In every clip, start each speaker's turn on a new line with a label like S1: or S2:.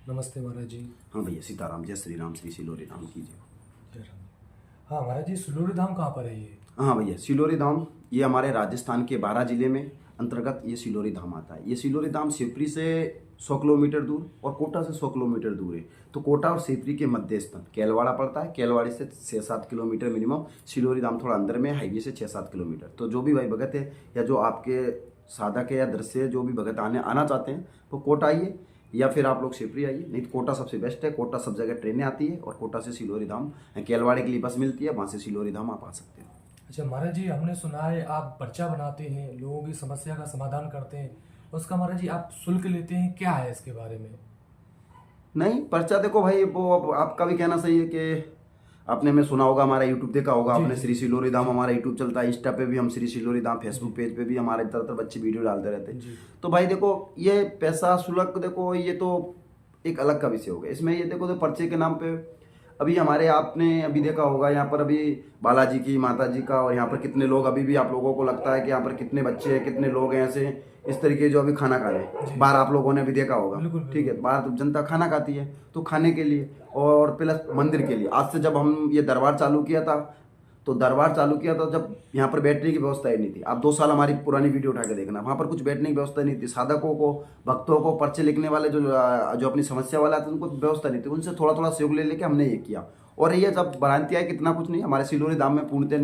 S1: नमस्ते महाराज जी।
S2: हाँ भैया, सीताराम, जय श्री राम, श्री सिलोरी धाम कीजिए।
S1: जय राम। हाँ महाराज जी, सुलोरी धाम कहाँ पर है ये?
S2: हाँ भैया, सिलोरी धाम ये हमारे राजस्थान के बारां जिले में अंतर्गत ये सिलोरी धाम आता है। ये सिलोरी धाम शिवपुरी से 100 किलोमीटर दूर और कोटा से 100 किलोमीटर दूर है। तो कोटा और शिवपुरी के मध्य स्थान केलवाड़ा पड़ता है। केलवाड़ी से 6-7 किलोमीटर मिनिमम। सिलोरी धाम थोड़ा अंदर में, हाईवे से 6-7 किलोमीटर। तो जो भी भाई भगत है या जो आपके साधक है या दृश्य है, जो भी भगत आना चाहते हैं वो कोटा आइए या फिर आप लोग शिवपुरी आइए। नहीं तो कोटा सबसे बेस्ट है। कोटा सब जगह ट्रेनें आती है और कोटा से सिलोरी धाम केलवाड़े के लिए बस मिलती है, वहाँ से सिलोरी धाम आप आ सकते हो।
S1: अच्छा महाराज जी, हमने सुना है आप पर्चा बनाते हैं, लोगों की समस्या का समाधान करते हैं, उसका महाराज जी आप शुल्क लेते हैं, क्या है इसके बारे में?
S2: नहीं, पर्चा देखो भाई, वो अब आपका भी कहना सही है कि आपने में सुना होगा, हमारा यूट्यूब देखा होगा
S1: जी
S2: आपने,
S1: जी
S2: श्री सिलोरी धाम हमारा यूट्यूब चलता है, इंस्टा पे भी हम श्री सिलोरी धाम, फेसबुक पेज पे भी हमारे तरह बच्चे वीडियो डालते रहते हैं।
S1: जी।
S2: तो भाई देखो, ये पैसा शुल्क देखो, ये तो एक अलग का विषय हो गया। इसमें ये देखो, तो पर्चे के नाम पे अभी हमारे, आपने अभी देखा होगा यहाँ पर अभी बालाजी की माता जी का, और यहाँ पर कितने लोग अभी भी आप लोगों को लगता है कि यहाँ पर कितने बच्चे हैं, कितने लोग हैं ऐसे इस तरीके जो अभी खाना खा रहे हैं बाहर, आप लोगों ने भी देखा होगा।
S1: बिल्कुल
S2: ठीक है, बाहर तो जनता खाना खाती है, तो खाने के लिए और प्लस मंदिर के लिए। आज से जब हम ये दरबार चालू किया था, तो दरबार चालू किया था जब यहाँ पर बैठने की व्यवस्था ही नहीं थी। आप 2 साल हमारी पुरानी वीडियो उठा के देखना, वहाँ पर कुछ बैठने की व्यवस्था नहीं थी। साधकों को, भक्तों को, पर्चे लिखने वाले जो अपनी समस्या वाला थे, उनको व्यवस्था नहीं थी। उनसे थोड़ा थोड़ा सहयोग ले लेके हमने ये किया। और ये जब भ्रांति है, कितना कुछ नहीं, हमारे सिलोरी धाम में पूर्णतः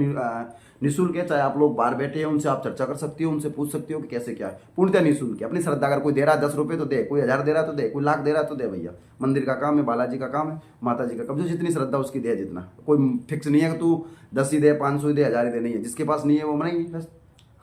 S2: निःशुल्क है। चाहे आप लोग बाहर बैठे हैं, उनसे आप चर्चा कर सकते हो, उनसे पूछ सकते हो कि कैसे क्या है। पूर्णतः निःशुल्क है। अपनी श्रद्धा, अगर कोई दे रहा है 10 रुपये तो दे, कोई 1000 दे रहा है तो दे, कोई लाख दे रहा है तो दे भैया। मंदिर का काम है, बालाजी का काम है, माता जी का काम, जो जितनी श्रद्धा उसकी दे, जितना। कोई फिक्स नहीं है कि तू 10 ही दे, 500 ही दे, 1000 ही दे, नहीं है। जिसके पास नहीं है वो नहीं, बस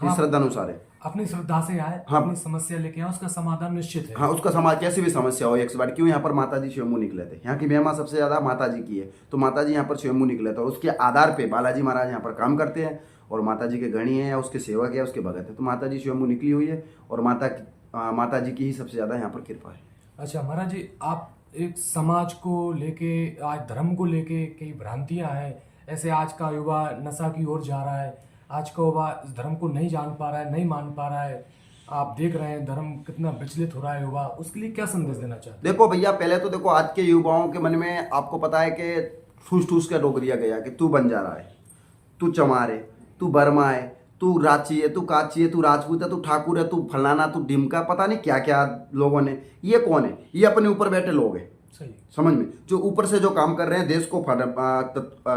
S2: श्रद्धा अनुसार है।
S1: अपनी श्रद्धा से आए,
S2: हाँ।
S1: अपनी समस्या लेके आए, उसका समाधान निश्चित है।
S2: हाँ, उसका समाज कैसी भी समस्या हो, 100 बार क्यों, यहाँ पर माता जी स्वयंभू निकले थे। यहाँ की महिमा सबसे ज्यादा माता जी की है, तो माता जी यहाँ पर स्वयंभू निकले थे, और उसके आधार पे बालाजी महाराज यहाँ पर काम करते हैं, और माता जी के गणी है, उसके सेवक है, उसके भगत है। तो माता जी स्वयंभू निकली हुई है, और माता जी की ही सबसे ज्यादा यहाँ पर कृपा है।
S1: अच्छा महाराज जी, आप एक समाज को लेके, आज धर्म को लेके कई भ्रांतियां हैं। ऐसे आज का युवा नशा की ओर जा रहा है, आज का युवा इस धर्म को नहीं जान पा रहा है, नहीं मान पा रहा है। आप देख रहे हैं धर्म कितना विचलित हो रहा है युवा, उसके लिए क्या संदेश देना चाहते हैं?
S2: देखो भैया, पहले तो देखो, आज के युवाओं के मन में आपको पता है कि ठूस ठूस के रोक दिया गया कि तू बंजारा है, तू चमार है, तू बर्मा है, तू रांची है, तू काची है, तू राजपूत है, तू ठाकुर है, तू फलाना, तू ढिमका, पता नहीं क्या क्या लोगों ने। ये कौन है? ये अपने ऊपर बैठे लोग हैं,
S1: सही।
S2: समझ में, जो ऊपर से जो काम कर रहे हैं देश को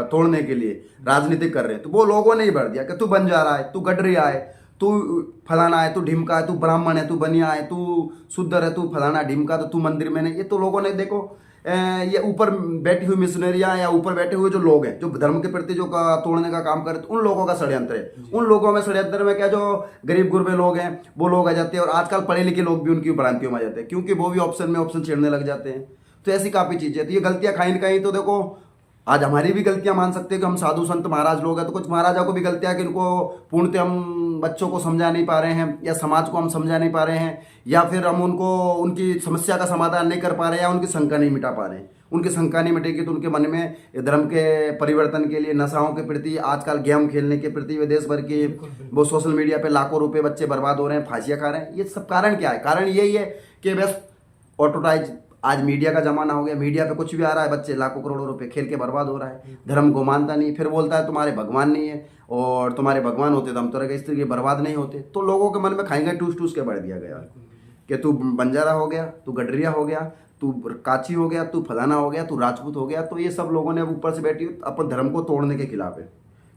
S2: तोड़ने के लिए, राजनीति कर रहे हैं। तो वो लोगों ने ही भर दिया कि तू बंजारा है, तू गडरिया है, तू फलाना है, तू ढिमका है, तू ब्राह्मण है, तू बनिया है, तू शुद्र है, तू फलाना ढिमका, तो तू मंदिर में नहीं। ये तो लोगों ने देखो, ये ऊपर बैठी हुई मिशनरियां या ऊपर बैठे हुए जो लोग हैं, जो धर्म के प्रति जो तोड़ने का काम करते, उन लोगों का षड्यंत्र है। उन लोगों में षड्यंत्र में क्या, जो गरीब गुरबे लोग हैं वो लोग आ जाते हैं, और आजकल पढ़े लिखे लोग भी उनकी भ्रांतियों में आ जाते हैं, क्योंकि वो भी ऑप्शन में ऑप्शन छेड़ने लग जाते हैं। तो ऐसी काफ़ी चीज़ें, तो ये गलतियां कहीं ना कहीं तो देखो, आज हमारी भी गलतियां मान सकते हैं कि हम साधु संत महाराज लोग हैं, तो कुछ महाराजा को भी गलतियां कि इनको पूर्णतः हम बच्चों को समझा नहीं पा रहे हैं, या समाज को हम समझा नहीं पा रहे हैं, या फिर हम उनको उनकी समस्या का समाधान नहीं कर पा रहे हैं, या उनकी शंका नहीं मिटा पा रहे हैं। उनकी शंका नहीं मिटेगी तो उनके मन में धर्म के परिवर्तन के लिए, नशाओं के प्रति, आजकल गेम खेलने के प्रति, वे देश भर की वो सोशल मीडिया पे लाखों रुपए बच्चे बर्बाद हो रहे हैं, फांसियां खा रहे हैं। ये सब कारण क्या है? कारण यही है कि बस ऑटोटाइज, आज मीडिया का जमाना हो गया, मीडिया पे कुछ भी आ रहा है, बच्चे लाखों करोड़ों रुपए खेल के बर्बाद हो रहा है। धर्म को मानता नहीं, फिर बोलता है तुम्हारे भगवान नहीं है, और तुम्हारे भगवान होते तो हम तो इस तरीके बर्बाद नहीं होते। तो लोगों के मन में खाएंगे टूस टूस के बढ़ दिया गया कि तू बंजारा हो गया, तू गडरिया हो गया, तू काची हो गया, तू फलाना हो गया, तू राजपूत हो गया। तो ये सब लोगों ने ऊपर से बैठी अपन धर्म को तोड़ने के खिलाफ है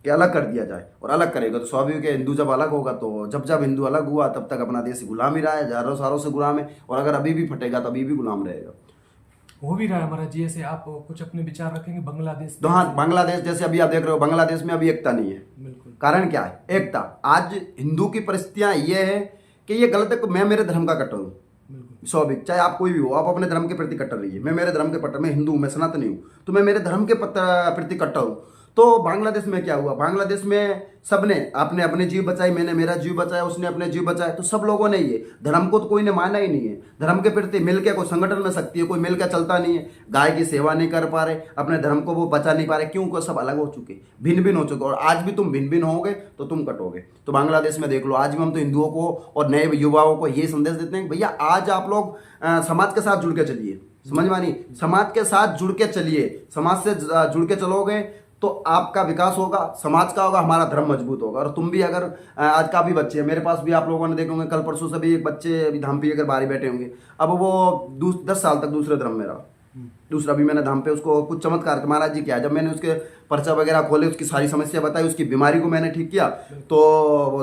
S2: कि अलग कर दिया जाए, और अलग करेगा तो स्वाभाविक है, हिंदू जब अलग होगा तो जब जब हिंदू अलग हुआ तब तक अपना देश गुलाम ही रहा है, हजारों सालों से गुलाम है, और अगर अभी भी फटेगा तो अभी भी गुलाम रहेगा।
S1: हो भी रहा है महाराज जी। ऐसे आप कुछ अपने विचार रखेंगे बांग्लादेश
S2: तो हाँ, बांग्लादेश जैसे अभी आप देख रहे हो, बांग्लादेश में अभी एकता नहीं है।
S1: बिल्कुल।
S2: कारण क्या है? एकता। आज हिंदू की परिस्थितियां ये है कि ये गलत है कि मैं मेरे धर्म का कट्टर हूँ,
S1: बिल्कुल।
S2: स्वाभाविक, चाहे आप कोई भी हो, आप अपने धर्म के प्रति कट्टर रहिए। मैं मेरे धर्म के कट्टर, मैं हिंदू हूँ, मैं सनातनी हूँ, तो मैं मेरे धर्म के प्रति कट्टर हूँ। तो बांग्लादेश में क्या हुआ? बांग्लादेश में सबने आपने अपने जीव बचाई, मैंने मेरा जीव बचाया, उसने अपने जीव बचाए। तो सब लोगों ने ये धर्म को तो कोई ने माना ही नहीं है। धर्म के प्रति मिलकर कोई संगठन में शक्ति है, कोई मिलकर चलता नहीं है। गाय की सेवा नहीं कर पा रहे, अपने धर्म को वो बचा नहीं पा रहे, क्यों? सब अलग हो चुके, भिन्न भिन्न हो चुके, और आज भी तुम भिन्न भिन्न होगे तो तुम कटोगे। तो बांग्लादेश में देख लो, आज भी हम तो हिंदुओं को और नए युवाओं को ये संदेश देते हैं, भैया आज आप लोग समाज के साथ जुड़ के चलिए, समझ में नहीं, समाज के साथ जुड़ के चलिए, समाज से जुड़ के चलोगे तो आपका विकास होगा, समाज का होगा, हमारा धर्म मजबूत होगा। और तुम भी अगर आज का भी बच्चे हैं, मेरे पास भी आप लोगों ने देखे होंगे, कल परसों से भी एक बच्चे अभी धाम पे अगर बाहर बैठे होंगे, अब वो 10 साल तक दूसरे धर्म में रहा, दूसरा भी मैंने धाम पे उसको कुछ चमत्कार महाराज जी क्या, जब मैंने उसके पर्चा वगैरह खोले, उसकी सारी समस्या बताई, उसकी बीमारी को मैंने ठीक किया, तो वो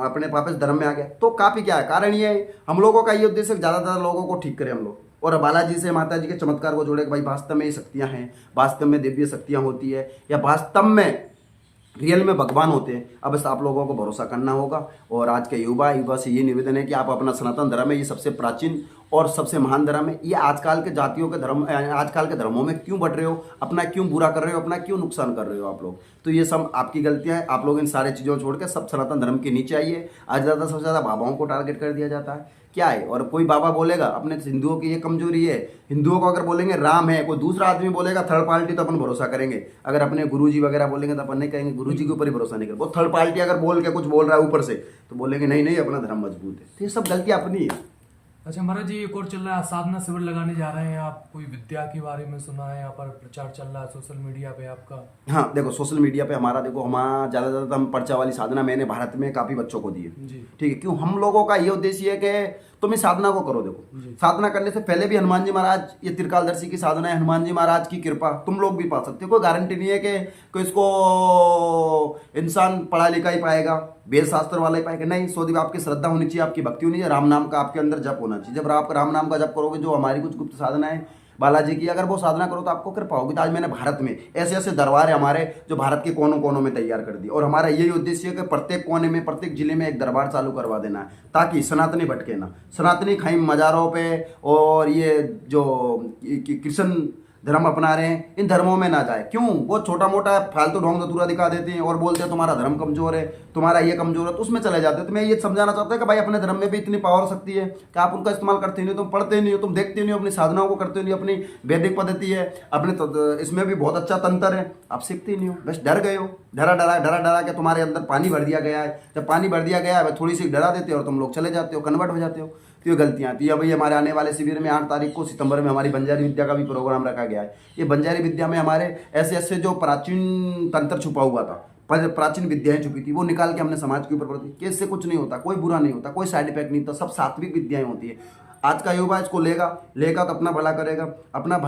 S2: अपने वापस धर्म में आ गया। तो काफी क्या है, कारण ये है, हम लोगों का ये उद्देश्य ज्यादा लोगों को ठीक करें हम लोग, और बालाजी से माता जी के चमत्कार को जोड़े कि भाई वास्तव में ये शक्तियां हैं, वास्तव में दिव्य शक्तियां होती है, या वास्तव में रियल में भगवान होते हैं। अब बस आप लोगों को भरोसा करना होगा। और आज के युवा से ये निवेदन है कि आप अपना सनातन धर्म है, ये सबसे प्राचीन और सबसे महान धर्म है, ये आजकल के जातियों के धर्म, आजकल के धर्मों में क्यों बढ़ रहे हो, अपना क्यों बुरा कर रहे हो, अपना क्यों नुकसान कर रहे हो आप लोग। तो ये सब आपकी गलतियां हैं। आप लोग इन सारे चीज़ों को छोड़ के सब सनातन धर्म के नीचे आइए। आज ज़्यादा सबसे ज़्यादा बाबाओं को टारगेट कर दिया जाता है, क्या है। और कोई बाबा बोलेगा अपने हिंदुओं की ये कमजोरी है, हिंदुओं को अगर बोलेंगे राम है, कोई दूसरा आदमी बोलेगा थर्ड पार्टी, तो अपन भरोसा करेंगे। अगर अपने गुरुजी वगैरह बोलेंगे तो अपन नहीं कहेंगे, गुरुजी के ऊपर ही भरोसा नहीं करेंगे। वो थर्ड पार्टी अगर बोल के कुछ बोल रहा है ऊपर से, तो बोलेंगे नहीं नहीं अपना धर्म मजबूत है। तो ये सब गलती अपनी है।
S1: अच्छा महाराज जी, एक और चल रहा है, साधना शिविर लगाने जा रहे हैं आप, कोई विद्या के बारे में सुना है, यहाँ पर प्रचार चल रहा है सोशल मीडिया पे आपका?
S2: हाँ देखो, सोशल मीडिया पे हमारा देखो, हमारा ज़्यादा हम पर्चा वाली साधना मैंने भारत में काफ़ी बच्चों को दी है, ठीक है। क्यों, हम लोगों का ये उद्देश्य है कि तुम इस साधना को करो। देखो, साधना करने से पहले भी हनुमान जी महाराज, ये त्रिकालदर्शी की साधना है, हनुमान जी महाराज की कृपा तुम लोग भी पा सकते हो। कोई गारंटी नहीं है कि इसको इंसान पढ़ा लिखा ही पाएगा, वेद शास्त्र वाला ही पाएगा, नहीं। सौदी आपकी श्रद्धा होनी चाहिए, आपकी भक्ति होनी चाहिए, राम नाम का आपके अंदर जप होना चाहिए। जब आप राम नाम का जप करोगे, जो हमारी कुछ गुप्त साधना है बालाजी की, अगर वो साधना करो तो आपको कृपा होगी। तो आज मैंने भारत में ऐसे ऐसे दरबार है हमारे, जो भारत के कोनों कोनों में तैयार कर दिए। और हमारा यही उद्देश्य है कि प्रत्येक कोने में, प्रत्येक जिले में एक दरबार चालू करवा देना है, ताकि सनातनी भटके ना। सनातनी खाई मज़ारों पे और ये जो कृष्ण धर्म अपना रहे हैं, इन धर्मों में ना जाए। क्यों, वो छोटा मोटा फालतू ढोंग धतूरा दिखा देते हैं और बोलते हैं तुम्हारा धर्म कमजोर है, तुम्हारा ये कमजोर है, तो उसमें चले जाते हैं। तो मैं ये समझाना चाहता हूँ कि भाई अपने धर्म में भी इतनी पावर शक्ति है कि आप उनका इस्तेमाल करते नहीं हो, तुम पढ़ते नहीं हो, तुम देखते नहीं हो, अपनी साधनाओं को करते नहीं हो, अपनी वैदिक पद्धति है, अपने इसमें भी बहुत अच्छा तंत्र है, आप सीखते नहीं हो, बस डर गए हो। डरा डरा के तुम्हारे अंदर पानी भर दिया गया है। जब पानी भर दिया गया है, थोड़ी सी डरा देते हो और तुम लोग चले जाते हो, कन्वर्ट हो जाते हो। तो ये गलतियाँ आती है। भाई हमारे आने वाले शिविर में 8 तारीख को सितंबर में हमारी बंजारी विद्या का भी प्रोग्राम रखा गया है। ये बंजारी विद्या में हमारे ऐसे ऐसे जो प्राचीन तंत्र छुपा हुआ था, प्राचीन विद्याएं छुपी थी, वो निकाल के हमने समाज के ऊपर पढ़ दी कि इससे कुछ नहीं होता, कोई बुरा नहीं होता, कोई साइड इफेक्ट नहीं होता, सब सात्विक विद्याएं होती है। आज का युवा इसको लेगा तो अपना भला करेगा, अपना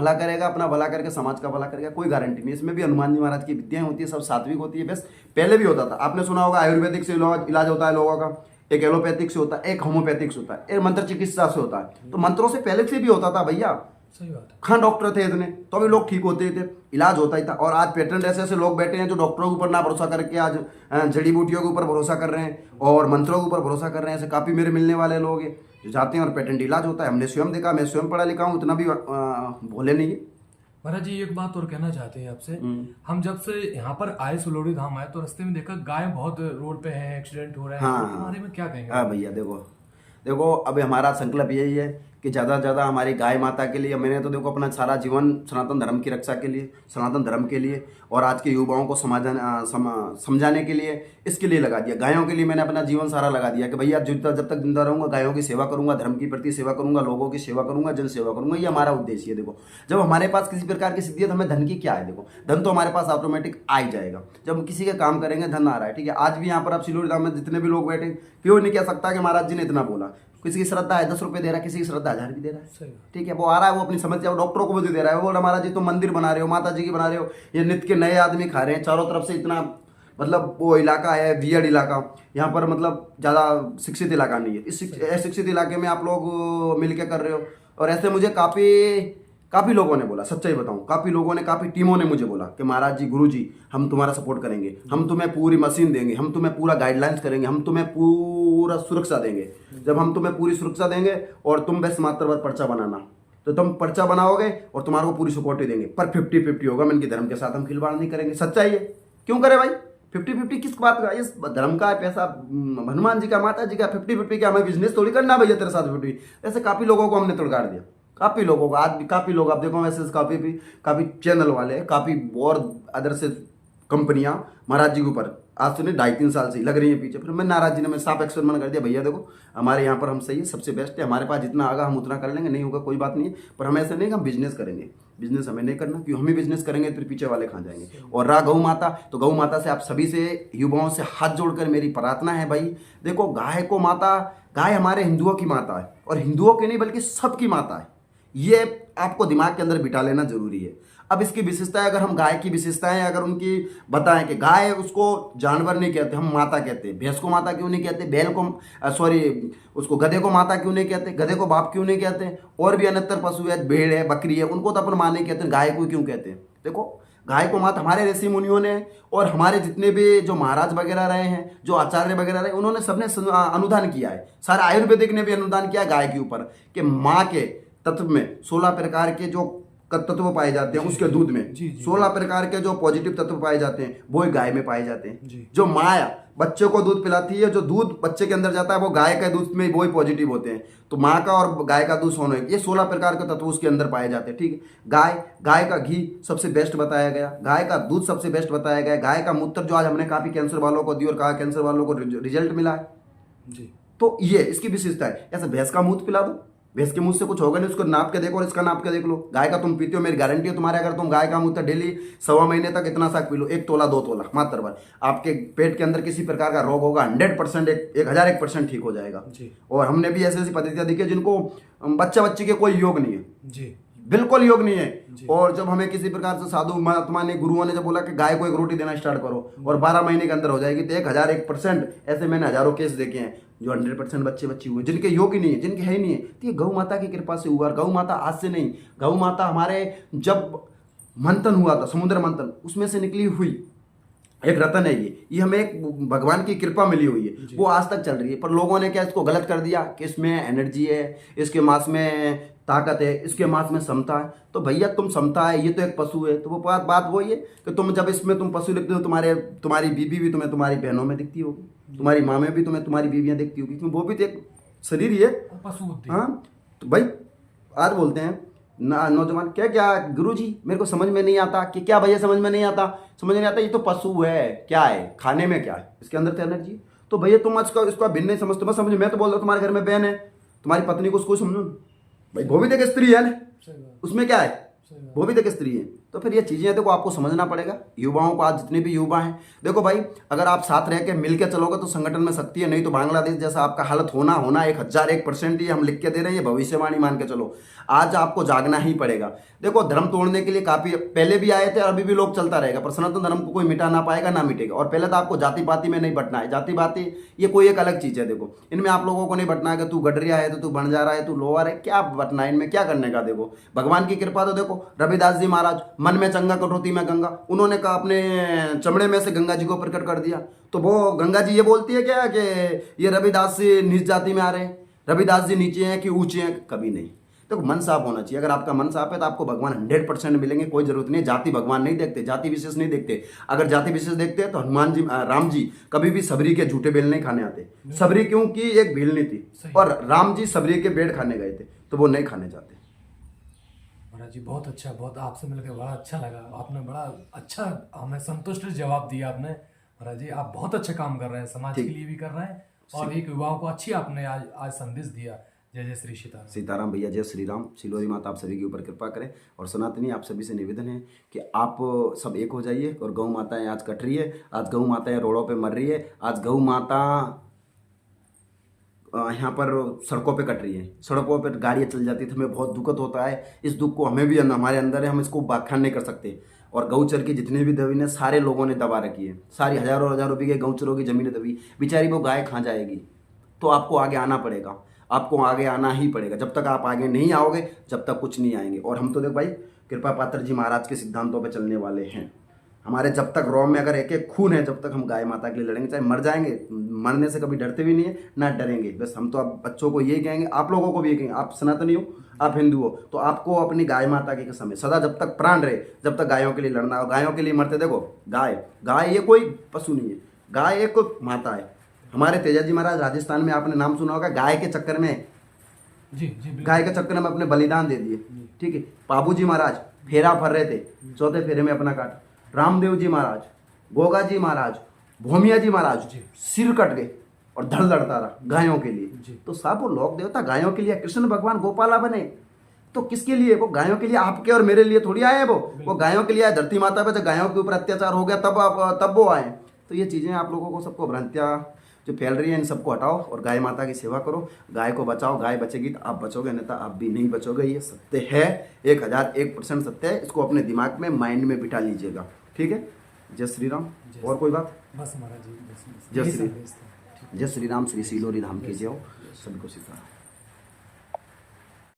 S2: भला करके समाज का भला करेगा, कोई गारंटी नहीं। इसमें भी हनुमान जी महाराज की विद्याएं होती है, सब सात्विक होती है। बस पहले भी होता था, आपने सुना होगा आयुर्वेदिक से इलाज होता है लोगों का, एक एलोपैथिक से होता है, एक होम्योपैथिक से होता है, एक मंत्र चिकित्सा से होता है। तो मंत्रों से पहले से भी होता था भैया,
S1: सही बात है।
S2: कहाँ डॉक्टर थे इतने, तो भी लोग ठीक होते थे, इलाज होता ही था। और आज पेटेंट ऐसे ऐसे लोग बैठे हैं जो डॉक्टरों के ऊपर ना भरोसा करके आज जड़ी बूटियों के ऊपर भरोसा कर रहे हैं और मंत्रों के ऊपर भरोसा कर रहे हैं। ऐसे काफ़ी मेरे मिलने वाले लोग हैं जो जाते हैं और पेटेंट इलाज होता है। हमने स्वयं देखा, मैं स्वयं पढ़ा लिखा हूँ, इतना भी भोले नहीं है।
S1: महाराज जी, एक बात और कहना चाहते हैं आपसे। हम जब से यहाँ पर आए, सुलोड़ी धाम आए, तो रास्ते में देखा गाय बहुत रोड पे है, एक्सीडेंट हो रहा है।
S2: हाँ,
S1: इसके बारे में क्या कहेंगे?
S2: हाँ भैया, देखो अभी हमारा संकल्प यही है कि ज़्यादा से ज़्यादा हमारी गाय माता के लिए, मैंने तो देखो अपना सारा जीवन सनातन धर्म की रक्षा के लिए, सनातन धर्म के लिए और आज के युवाओं को समझाने के लिए, इसके लिए लगा दिया। गायों के लिए मैंने अपना जीवन सारा लगा दिया कि भैया जब तक जिंदा रहूंगा गायों की सेवा करूंगा, धर्म की प्रति सेवा करूंगा, लोगों की सेवा करूंगा, जन सेवा करूंगा। ये हमारा उद्देश्य है। देखो, जब हमारे पास किसी प्रकार की सिद्धि है तो हमें धन की क्या है। देखो, धन तो हमारे पास ऑटोमेटिक आ ही जाएगा। जब हम किसी का काम करेंगे धन आ रहा है, ठीक है। आज भी यहाँ पर आप सिलोड़ी धाम में जितने भी लोग बैठे, क्यों नहीं कह सकता कि महाराज जी ने इतना बोला। किसी की श्रद्धा है 10 रुपये दे रहा है, किसी की श्रद्धा 1000 भी दे रहा है, ठीक है। वो आ रहा है, वो अपनी समस्या डॉक्टरों को भी दे रहा है। वो बोल रहा महाराज जी तुम मंदिर बना रहे हो, माता जी की बना रहे हो, ये नित्य के नए आदमी खा रहे हैं, चारों तरफ से इतना मतलब वो इलाका है वियर्ड इलाका, यहाँ पर मतलब ज़्यादा शिक्षित इलाका नहीं है। इस अशिक्षित इलाके में आप लोग मिल के कर रहे हो। और ऐसे मुझे काफ़ी लोगों ने बोला, सच्चाई बताऊं, काफ़ी लोगों ने, काफ़ी टीमों ने मुझे बोला कि महाराज जी, गुरु जी, हम तुम्हारा सपोर्ट करेंगे, हम तुम्हें पूरी मशीन देंगे, हम तुम्हें पूरा गाइडलाइंस करेंगे, हम तुम्हें पूरा सुरक्षा देंगे। जब हम तुम्हें पूरी सुरक्षा देंगे और तुम बस मात्र पर्चा बनाना, तो तुम पर्चा बनाओगे और तुम्हारे को पूरी सपोर्ट ही देंगे। पर 50-50 होगा, मैं इनके धर्म के साथ हम खिलवाड़ नहीं करेंगे। सच्चाई है, क्यों करे भाई 50-50 किस बात का, इस धर्म का है, पैसा हनुमान जी का, माता जी का, 50-50 का हमें बिजनेस थोड़ी करना भैया तेरे साथ 50। ऐसे काफ़ी लोगों को हमने तोड़गाड़ दिया, काफ़ी लोगों को। आज भी काफ़ी लोग आप देखो, वैसे काफ़ी चैनल वाले, काफ़ी और अदर से कंपनियां महाराज जी के ऊपर आज तो नहीं 2.5-3 साल से ही लग रही है पीछे। फिर मैं नाराज जी ने मैं साफ एक्सपेरिमेंट कर दिया, भैया देखो हमारे यहाँ पर हम सही है, सबसे बेस्ट है, हमारे पास जितना आगा हम उतना कर लेंगे, नहीं होगा कोई बात नहीं है, पर हम ऐसे नहीं कि हम बिजनेस करेंगे, बिजनेस हमें नहीं करना, क्यों हम ही बिजनेस करेंगे तो फिर पीछे वाले कहाँ जाएंगे। और रहा गौ माता, तो गौ माता से आप सभी से युवाओं से हाथ जोड़कर मेरी प्रार्थना है भाई, देखो गाय को माता, गाय हमारे हिंदुओं की माता है, और हिंदुओं की नहीं बल्कि सबकी माता है, ये आपको दिमाग के अंदर बिठा लेना जरूरी है। अब इसकी विशेषताएं अगर हम गाय की विशेषताएं अगर उनकी बताएं कि गाय उसको जानवर नहीं कहते, हम माता कहते हैं। भैंस को माता क्यों नहीं कहते, बैल को सॉरी उसको गधे को माता क्यों नहीं कहते, गधे को बाप क्यों नहीं कहते, और भी अनंतर पशु है, भेड़ है, बकरी है, उनको तो अपन माँ नहीं कहते, गाय को क्यों कहते हैं। देखो गाय को माता हमारे ऋषि मुनियों ने और हमारे जितने भी जो महाराज वगैरह रहे हैं, जो आचार्य वगैरह रहे, उन्होंने सबने अनुदान किया है, सारे आयुर्वेदिक ने भी अनुदान किया गाय के ऊपर कि माँ के तत्व में 16 प्रकार के जो तत्व पाए जाते हैं, उसके दूध में 16 प्रकार के जो पॉजिटिव तत्व पाए जाते हैं वो गाय में पाए जाते हैं। जो माँ बच्चे को दूध पिलाती है, जो दूध बच्चे के अंदर जाता है वो गाय के दूध में वही पॉजिटिव होते हैं। तो माँ का और गाय का दूध सोना, ये 16 प्रकार के तत्व उसके अंदर पाए जाते हैं। ठीक है, गाय का घी सबसे बेस्ट बताया गया, गाय का दूध सबसे बेस्ट बताया गया, गाय का मूत्र जो आज हमने काफी कैंसर वालों को दी और कहा कैंसर वालों को रिजल्ट मिला है जी। तो ये इसकी विशेषता है। ऐसा भैंस का मूत्र पिला दो, भैंस के मुंह से कुछ होगा नहीं, उसको नाप के देखो और इसका नाप के देख लो। गाय का तुम पीते हो, मेरी गारंटी है तुम्हारे, अगर तुम गाय का मूत्र डेली 1.25 महीने तक इतना सा पी लो, 1 तोला 2 तोला मात्र बार, आपके पेट के अंदर किसी प्रकार का रोग होगा 100% 1001% ठीक हो जाएगा जी। और हमने भी ऐसी ऐसी पद्धतियां देखी जिनको बच्चे के कोई योग नहीं है जी, बिल्कुल योग नहीं है। और जब हमें किसी प्रकार से साधु महात्मा ने, गुरुओं ने जब बोला कि गाय को 1 रोटी देना स्टार्ट करो और 12 महीने के अंदर हो जाएगी, तो 1001% ऐसे मैंने हजारों केस देखे हैं जो 100% बच्चे हुए, जिनके योग ही नहीं है, जिनके है ही नहीं है। तो ये गौ माता की कृपा से हुआ। गौ माता आज से नहीं, गौ माता हमारे जब मंथन हुआ था, समुद्र मंथन, उसमें से निकली हुई एक रतन है ये हमें एक भगवान की कृपा मिली हुई है, वो आज तक चल रही है। पर लोगों ने क्या इसको गलत कर दिया कि इसमें एनर्जी है, इसके मांस में ताकत है, इसके मांस में समता है। तो भैया तुम समता है, ये तो एक पशु है। तो वो बात वही है कि तुम जब इसमें तुम पशु लिखते हो, तुम्हारी बीबी भी तुम्हें तुम्हारी बहनों में दिखती होगी, तुम्हारी माँ में भी तुम्हें तुम्हारी बीवियाँ दिखती होगी, क्योंकि वो भी तो एक शरीर ही है, पशु। हाँ, तो भाई आज बोलते हैं नौजवान क्या गुरुजी मेरे को समझ में नहीं आता कि क्या भैया समझ में नहीं आता, ये तो पशु है, क्या है खाने में, क्या है इसके अंदर तो एनर्जी। तो भैया तुम इसका भिन्न नहीं समझते, मैं समझ, मैं तो बोल रहा हूँ तुम्हारे घर में बहन है, तुम्हारी पत्नी को उसको समझो भाई, वो भी तो एक स्त्री है ना, उसमें क्या है, वो भी तो एक स्त्री है। तो फिर ये चीजें देखो आपको समझना पड़ेगा। युवाओं को आज जितने भी युवा हैं, देखो भाई अगर आप साथ रह के मिल के चलोगे तो संगठन में शक्ति है, नहीं तो बांग्लादेश जैसा आपका हालत होना 1001% ही हम लिख के दे रहे हैं, ये भविष्यवाणी मान के चलो। आज आपको जागना ही पड़ेगा। देखो धर्म तोड़ने के लिए काफी पहले भी आए थे, अभी भी लोग चलता रहेगा, पर सनातन धर्म को कोई मिटा ना पाएगा, ना मिटेगा। और पहले तो आपको जाति पाति में नहीं बटना है, जाति पाति ये कोई एक अलग चीज है। देखो इनमें आप लोगों को नहीं बटना है कि तू गडरिया है तो तू बन जा रहा है, तू लोअर है, क्या बटना है इनमें, क्या करने का। देखो भगवान की कृपा तो देखो, रविदास जी महाराज मन में चंगा कटौती में गंगा, उन्होंने कहा अपने चमड़े में से गंगा जी को प्रकट कर दिया। तो वो गंगा जी ये बोलती है क्या कि ये रविदास जी नीच जाति में आ रहे हैं, रविदास जी नीचे हैं कि ऊंचे हैं, कभी नहीं। देखो मन साफ होना चाहिए। अगर आपका मन साफ है तो आपको भगवान 100% मिलेंगे, कोई जरूरत नहीं। जाति भगवान नहीं देखते, जाति विशेष नहीं देखते। अगर जाति विशेष देखते हैं तो हनुमान जी, राम जी कभी भी सबरी के झूठे बेल नहीं खाने आते। सबरी क्योंकि एक भीलनी थी और राम जी सबरी के बेड़ खाने गए थे, तो वो नहीं खाने जाते।
S1: महाराज जी बहुत अच्छा, बहुत आपसे मिलकर बड़ा अच्छा लगा, आपने बड़ा अच्छा हमें संतुष्ट जवाब दिया आपने। महाराज जी आप बहुत अच्छा काम कर रहे हैं, समाज के लिए भी कर रहे हैं और एक युवाओं को अच्छी आपने आज संदेश दिया। जय जय श्री सीताराम।
S2: सीताराम भैया, जय श्री राम। सिलोरी माता आप सभी के ऊपर कृपा करें। और सनातनी आप सभी से निवेदन है कि आप सब एक हो जाइए। और गौ माताएं आज कट रही है, आज गौ माताएं रोडों पे मर रही है, आज गौ माता यहाँ पर सड़कों पे कट रही है, सड़कों पे गाड़ियाँ चल जाती है, तो हमें बहुत दुखद होता है। इस दुख को हमें भी हमारे अंदर है, हम इसको व्याख्यान नहीं कर सकते। और गौचर की जितने भी जमीनें सारे लोगों ने दबा रखी है, सारी हजारों रुपये के गौचरों की जमीनें दबी, बेचारी वो गाय खा जाएगी। तो आपको आगे आना पड़ेगा, आपको आगे आना ही पड़ेगा। जब तक आप आगे नहीं आओगे, जब तक कुछ नहीं आएंगे। और हम तो देख भाई कृपा पात्र जी महाराज के सिद्धांतों पे चलने वाले हैं। हमारे जब तक रोम में अगर एक एक खून है, जब तक हम गाय माता के लिए लड़ेंगे, चाहे मर जाएंगे, मरने से कभी डरते भी नहीं है, ना डरेंगे। बस हम तो अब बच्चों को यही कहेंगे, आप लोगों को भी यही कहेंगे, आप सनातनी हो, आप हिंदू हो, तो आपको अपनी गाय माता की कसम है, सदा जब तक प्राण रहे, जब तक गायों के लिए लड़ना हो। गायों के लिए मरते देखो, गाय ये कोई पशु नहीं है, गाय एक माता है। हमारे तेजा जी महाराज राजस्थान में आपने नाम सुना होगा, गाय के चक्कर में गाय के चक्कर में अपने बलिदान दे दिए। ठीक है, बाबू जी महाराज फेरा फर रहे थे, चौथे फेरे में अपना काट। रामदेव जी महाराज, गोगा जी महाराज भूमिया जी महाराज
S1: जी।
S2: सिर कट गए और धड़ लड़ता रहा गायों के लिए।
S1: जी।
S2: तो साहब वो लोक देवता गायों के लिए, कृष्ण भगवान गोपाला बने तो किसके लिए? वो गायों के लिए, आपके और मेरे लिए थोड़ी आए हैं। वो गायों के लिए आए। धरती माता पे जब गायों के ऊपर अत्याचार हो गया तब वो आए। तो ये चीजें आप लोगों को सबको भ्रांतियां जो फैल रही है इन सबको हटाओ और गाय माता की सेवा करो। गाय को बचाओ, गाय बचेगी तो आप बचोगे, नहीं तो आप भी नहीं बचोगे। ये सत्य है, 1001% सत्य है। इसको अपने दिमाग में, माइंड में बिठा लीजिएगा। ठीक है। जय श्री राम। और कोई बात?
S1: बस महाराज जी, बस
S2: जय
S1: यही
S2: श्री
S1: संदेश था।
S2: जय श्री राम। श्री सीलोरी धाम की जय हो। सभी को सीता।